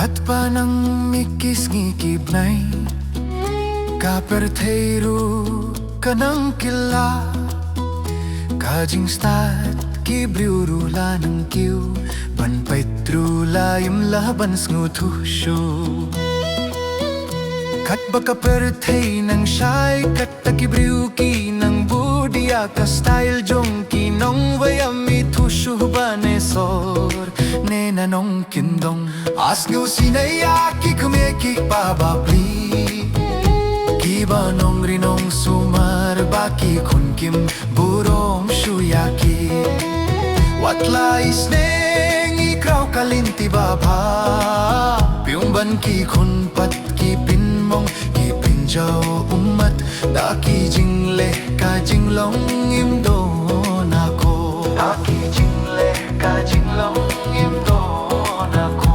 At panang mikis ngikibnay ka Pyrthei ru kanang kylla kajing stat kibriurula ng kiw ban paitrula im laban sngutu show kat baka Pyrthei nang shy kat takibriu ki nang budia ka style jong ki nong vayami tushu banesor ne nanong kindong asngu sinaya ki kumeki babapli kiba nong rinong sumar baki kun kim burong shuyaki watla isneng ikraw kalinti baba piumban ki kun pat ki pinmong ki pinjaw umat daki jingle ka jinglong imdo nako daki jingle ka jinglong imdo nako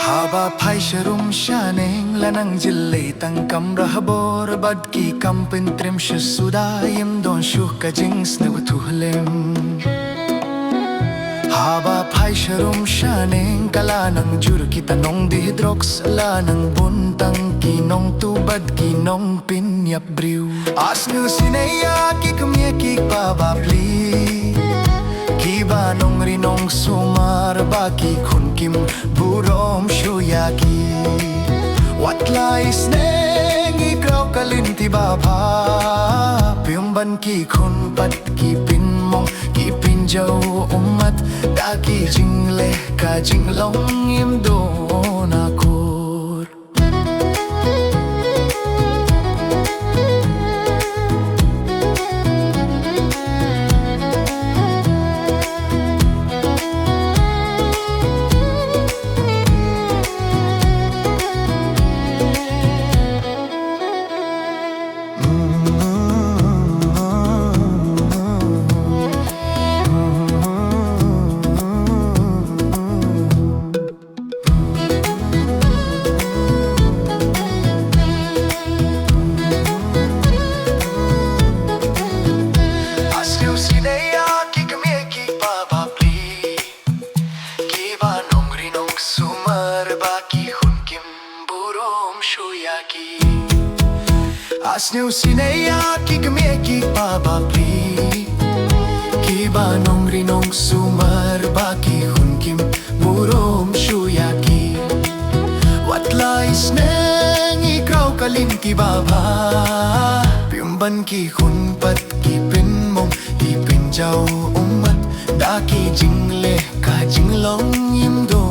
Haba phai sharum shaneng lanang jille tang kam rahabor bad ki kampin trim shusudayim don shuh ka jings ne watuhlem Haba phai sharum shaneng kala nang jur ki tanong dihidrox la nang buntang ki nong tubad ki nong pinyap briu asnu sinaya ki kumye ki babapli Kiba nong rinong sumar baki kun kim burom shuyaki watla isneng ikraw kalinti baba piumban ki kun pat ki pinmong ki pinjaw umat daki jingle ka jinglong imdo nakor Asneu sinaya ki kumeki babapli Kiba nong rinong sumar baki hun kim burom shuyaki watla isneng ikraw kalinti baba piumban ki hun pat ki pinmong ki pinjaw umat daki jingle ka jinglong imdo